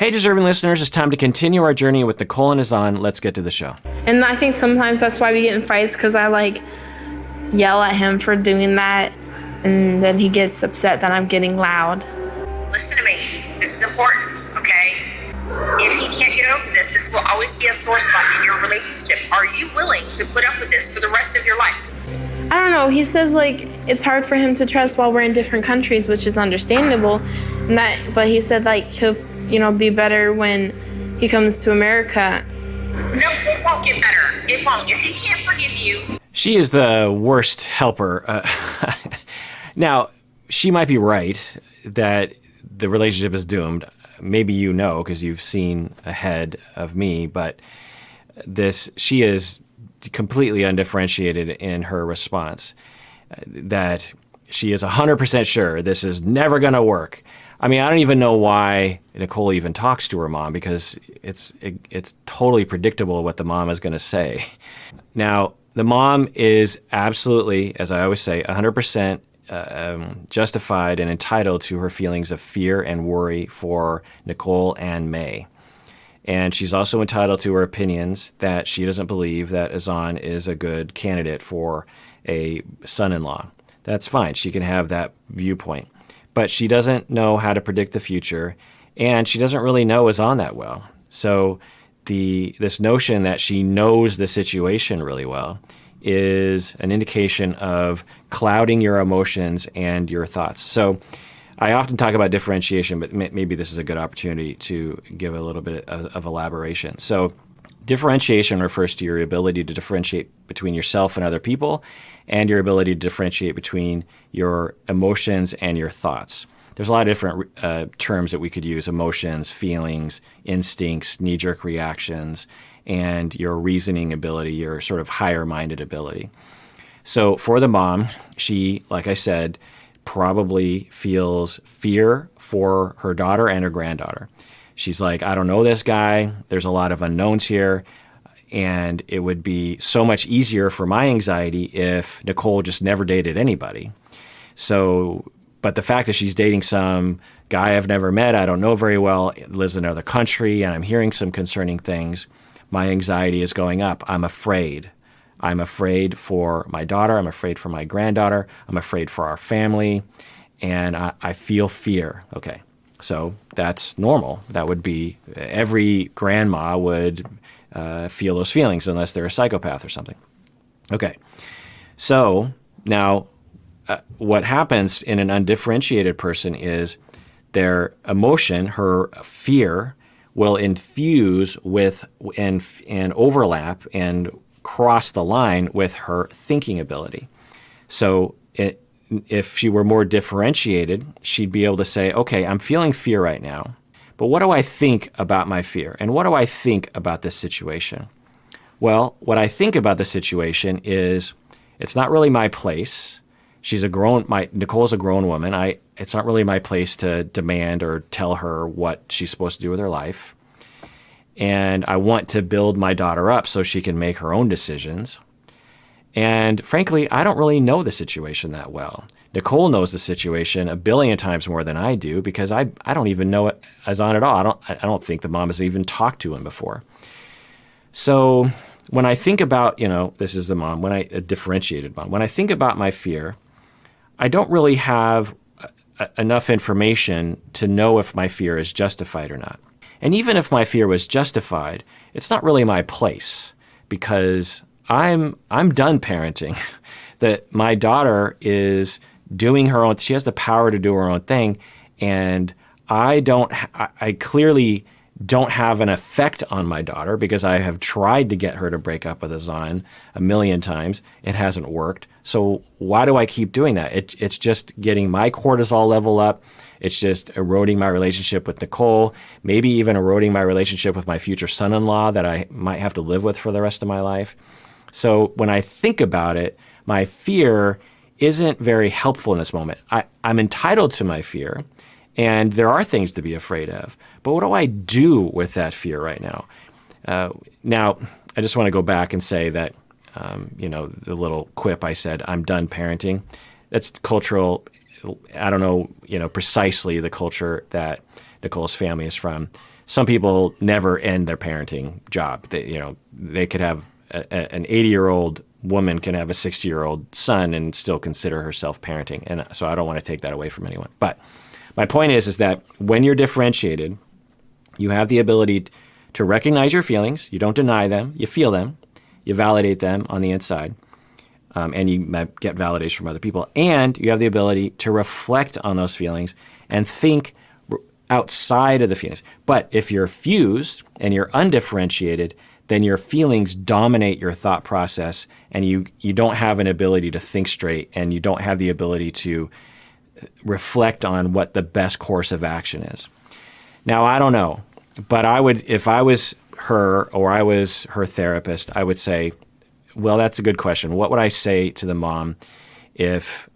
Hey, deserving listeners, it's time to continue our journey with Nicole and Azan. Let's get to the show. And I think sometimes that's why we get in fights, because I yell at him for doing that, and then he gets upset that I'm getting loud. Listen to me. This is important, okay? If he can't get over this, this will always be a sore spot in your relationship. Are you willing to put up with this for the rest of your life? I don't know. He says it's hard for him to trust while we're in different countries, which is understandable. But he said he'll be better when he comes to America. No, it won't get better. It won't. If he can't forgive you. She is the worst helper. Now, she might be right that the relationship is doomed. Maybe you know because you've seen ahead of me, but she is completely undifferentiated in her response. That she is 100% sure this is never going to work. I mean, I don't even know why Nicole even talks to her mom, because it's totally predictable what the mom is going to say. Now, the mom is absolutely, as I always say, 100% justified and entitled to her feelings of fear and worry for Nicole and May. And she's also entitled to her opinions that she doesn't believe that Azan is a good candidate for a son-in-law. That's fine. She can have that viewpoint. But she doesn't know how to predict the future, and she doesn't really know Azan that well. So this notion that she knows the situation really well is an indication of clouding your emotions and your thoughts. So I often talk about differentiation, but maybe this is a good opportunity to give a little bit of elaboration. So differentiation refers to your ability to differentiate between yourself and other people, and your ability to differentiate between your emotions and your thoughts. There's a lot of different terms that we could use: emotions, feelings, instincts, knee-jerk reactions, and your reasoning ability, your sort of higher-minded ability. So for the mom, she, like I said, probably feels fear for her daughter and her granddaughter. She's like, I don't know this guy. There's a lot of unknowns here. And it would be so much easier for my anxiety if Nicole just never dated anybody. But the fact that she's dating some guy I've never met, I don't know very well, lives in another country, and I'm hearing some concerning things, my anxiety is going up. I'm afraid. I'm afraid for my daughter. I'm afraid for my granddaughter. I'm afraid for our family. And I feel fear. Okay. So that's normal. That would be, every grandma would feel those feelings unless they're a psychopath or something. Okay. So now what happens in an undifferentiated person is their emotion, her fear, will infuse with and overlap and cross the line with her thinking ability. So if she were more differentiated, she'd be able to say, okay, I'm feeling fear right now, but what do I think about my fear? And what do I think about this situation? Well, what I think about the situation is it's not really my place. Nicole's a grown woman. It's not really my place to demand or tell her what she's supposed to do with her life. And I want to build my daughter up so she can make her own decisions. And frankly, I don't really know the situation that well. Nicole knows the situation a billion times more than I do, because I don't even know Azan at all. I don't think the mom has even talked to him before. So when I think about, this is the mom, a differentiated mom, when I think about my fear, I don't really have enough information to know if my fear is justified or not. And even if my fear was justified, it's not really my place, because I'm done parenting. That my daughter is doing her own, she has the power to do her own thing, and I clearly don't have an effect on my daughter, because I have tried to get her to break up with Azan a million times. It hasn't worked. So why do I keep doing that? It's just getting my cortisol level up. It's just eroding my relationship with Nicole, maybe even eroding my relationship with my future son-in-law that I might have to live with for the rest of my life. So when I think about it, my fear isn't very helpful in this moment. I'm entitled to my fear, and there are things to be afraid of. But what do I do with that fear right now? Now, I just want to go back and say that, the little quip I said, I'm done parenting. That's cultural. I don't know, precisely the culture that Nicole's family is from. some people never end their parenting job. They could have an 80-year-old woman can have a 60-year-old son and still consider herself parenting. And so I don't want to take that away from anyone. But my point is that when you're differentiated, you have the ability to recognize your feelings. You don't deny them. You feel them. You validate them on the inside. And you might get validation from other people. And you have the ability to reflect on those feelings and think outside of the feelings. But if you're fused and you're undifferentiated, then your feelings dominate your thought process, and you don't have an ability to think straight, and you don't have the ability to reflect on what the best course of action is. Now, I don't know, but I would, if I was her or I was her therapist, I would say, well, that's a good question. What would I say to the mom if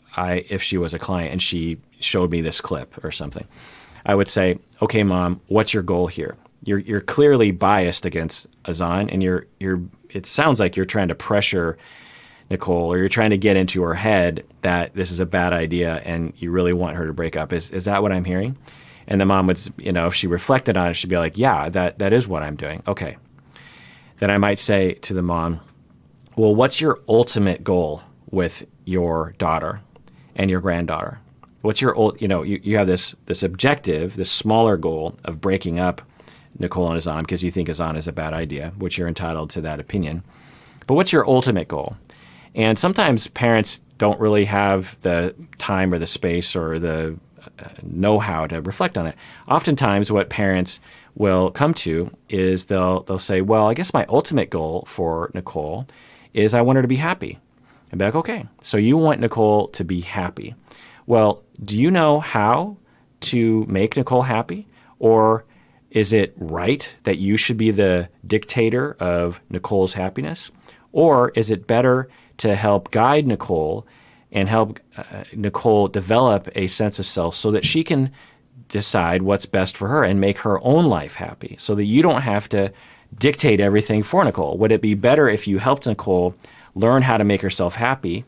she was a client and she showed me this clip or something? I would say, okay, Mom, what's your goal here? You're clearly biased against Azan, and it sounds like you're trying to pressure Nicole, or you're trying to get into her head that this is a bad idea and you really want her to break up. Is that what I'm hearing? And the mom would, if she reflected on it, she'd be like, yeah, that is what I'm doing. Okay. Then I might say to the mom, well, what's your ultimate goal with your daughter and your granddaughter? What's your you have this objective, this smaller goal of breaking up Nicole and Azan because you think Azan is a bad idea, which you're entitled to that opinion. But what's your ultimate goal? And sometimes parents don't really have the time or the space or the know-how to reflect on it. Oftentimes what parents will come to is they'll say, well, I guess my ultimate goal for Nicole is I want her to be happy. And be like, okay, so you want Nicole to be happy. Well, do you know how to make Nicole happy? Or is it right that you should be the dictator of Nicole's happiness? Or is it better to help guide Nicole and help Nicole develop a sense of self so that she can decide what's best for her and make her own life happy so that you don't have to dictate everything for Nicole? Would it be better if you helped Nicole learn how to make herself happy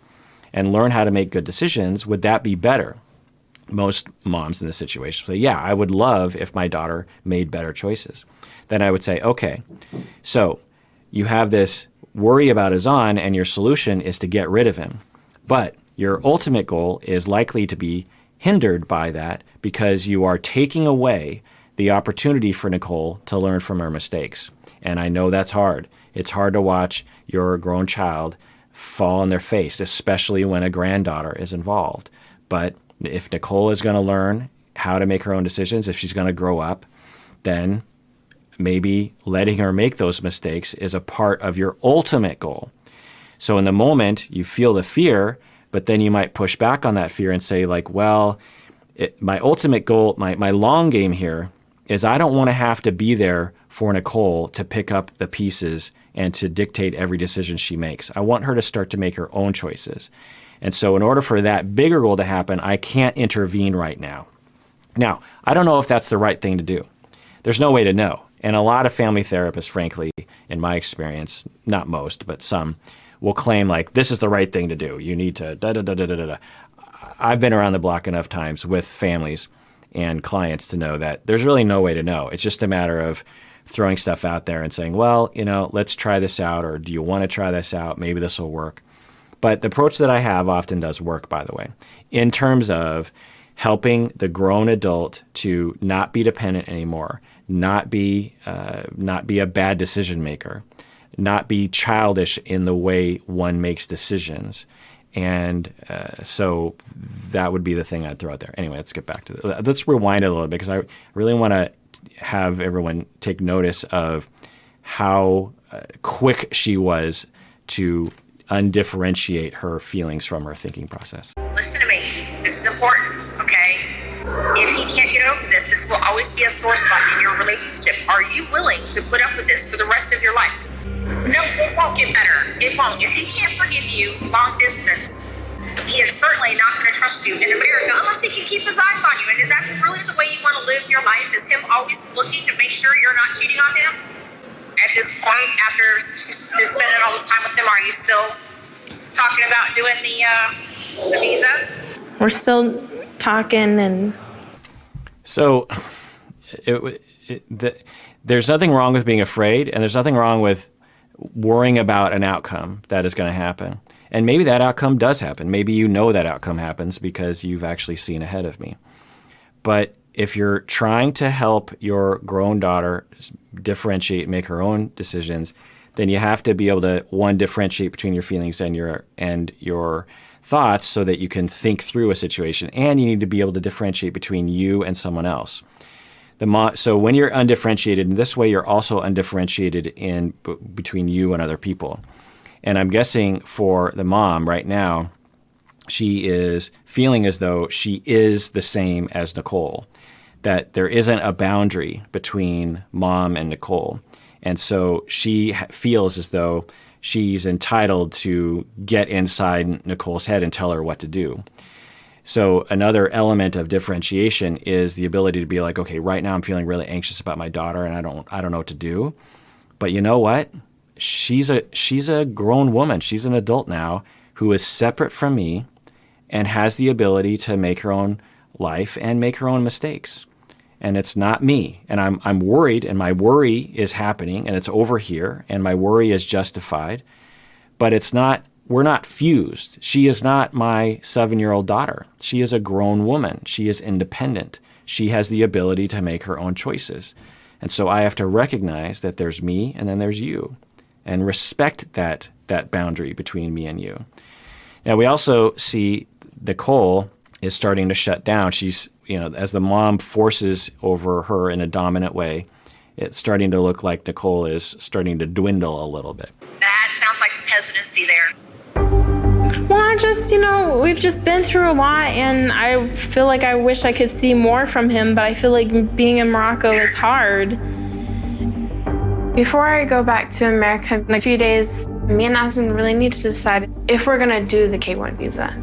and learn how to make good decisions? Would that be better? Most moms in this situation say, yeah, I would love if my daughter made better choices. Then I would say, okay, so you have this worry about Azan and your solution is to get rid of him. But your ultimate goal is likely to be hindered by that because you are taking away the opportunity for Nicole to learn from her mistakes. And I know that's hard. It's hard to watch your grown child fall on their face, especially when a granddaughter is involved. But if Nicole is going to learn how to make her own decisions, if she's going to grow up, then maybe letting her make those mistakes is a part of your ultimate goal. So in the moment, you feel the fear, but then you might push back on that fear and say like, well, my ultimate goal, my long game here is I don't want to have to be there for Nicole to pick up the pieces and to dictate every decision she makes. I want her to start to make her own choices. And so in order for that bigger goal to happen, I can't intervene right now. Now, I don't know if that's the right thing to do. There's no way to know. And a lot of family therapists, frankly, in my experience, not most, but some, will claim like, this is the right thing to do. You need to da-da-da-da-da-da. I've been around the block enough times with families and clients to know that there's really no way to know. It's just a matter of throwing stuff out there and saying, well, let's try this out, or do you want to try this out? Maybe this will work. But the approach that I have often does work, by the way, in terms of helping the grown adult to not be dependent anymore, not be a bad decision maker, not be childish in the way one makes decisions. And so that would be the thing I'd throw out there. Anyway, let's get back to it. Let's rewind it a little bit because I really want to have everyone take notice of how quick she was to undifferentiate her feelings from her thinking process. Listen to me. This is important, okay? If he can't get over this, this will always be a sore spot in your relationship. Are you willing to put up with this for the rest of your life? No, it won't get better. It won't. If he can't forgive you long distance, he is certainly not going to trust you in America unless he can keep his eyes on you. And is that really the way you want to live your life? Is him always looking to make sure you're not cheating on him? At this point, after spending all this time with him, are you still talking about doing the visa? We're still talking, and so there's nothing wrong with being afraid, and there's nothing wrong with worrying about an outcome that is going to happen. And maybe that outcome does happen. Maybe you know that outcome happens because you've actually seen ahead of me. But if you're trying to help your grown daughter differentiate, make her own decisions, then you have to be able to, one, differentiate between your feelings and your thoughts so that you can think through a situation. And you need to be able to differentiate between you and someone else. So when you're undifferentiated in this way, you're also undifferentiated between you and other people. And I'm guessing for the mom right now, she is feeling as though she is the same as Nicole, that there isn't a boundary between mom and Nicole. And so she feels as though she's entitled to get inside Nicole's head and tell her what to do. So another element of differentiation is the ability to be like, okay, right now I'm feeling really anxious about my daughter and I don't know what to do. But you know what? She's a grown woman. She's an adult now who is separate from me and has the ability to make her own life and make her own mistakes. And it's not me. And I'm worried, and my worry is happening, and it's over here, and my worry is justified. But we're not fused. She is not my 7-year-old daughter. She is a grown woman. She is independent. She has the ability to make her own choices. And so I have to recognize that there's me and then there's you, and respect that boundary between me and you. Now, we also see Nicole is starting to shut down. She's, as the mom forces over her in a dominant way, it's starting to look like Nicole is starting to dwindle a little bit. That sounds like some hesitancy there. Well, we've just been through a lot, and I feel like I wish I could see more from him, but I feel like being in Morocco is hard. Before I go back to America in a few days, me and Azan really need to decide if we're gonna do the K-1 visa.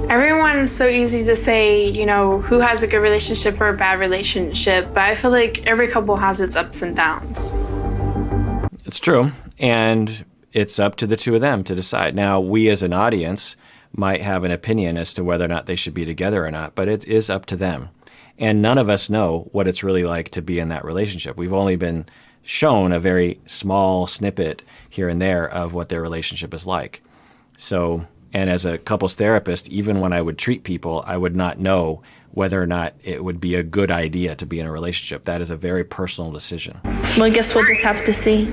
Everyone's so easy to say, who has a good relationship or a bad relationship, but I feel like every couple has its ups and downs. It's true, and it's up to the two of them to decide. Now, we as an audience might have an opinion as to whether or not they should be together or not, but it is up to them. And none of us know what it's really like to be in that relationship. We've only been shown a very small snippet here and there of what their relationship is like. So, and as a couples therapist, even when I would treat people, I would not know whether or not it would be a good idea to be in a relationship. That is a very personal decision. Well, I guess we'll just have to see.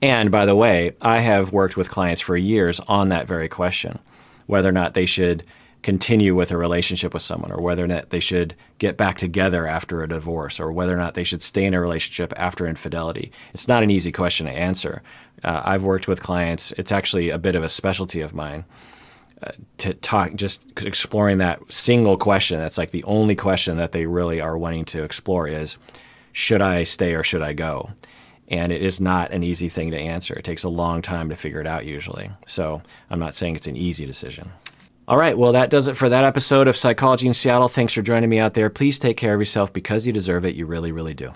And by the way, I have worked with clients for years on that very question, whether or not they should continue with a relationship with someone, or whether or not they should get back together after a divorce, or whether or not they should stay in a relationship after infidelity. It's not an easy question to answer. I've worked with clients, it's actually a bit of a specialty of mine, to talk, just exploring that single question. That's like the only question that they really are wanting to explore is, should I stay or should I go? And it is not an easy thing to answer. It takes a long time to figure it out usually. So I'm not saying it's an easy decision. All right, well, that does it for that episode of Psychology in Seattle. Thanks for joining me out there. Please take care of yourself because you deserve it. You really, really do.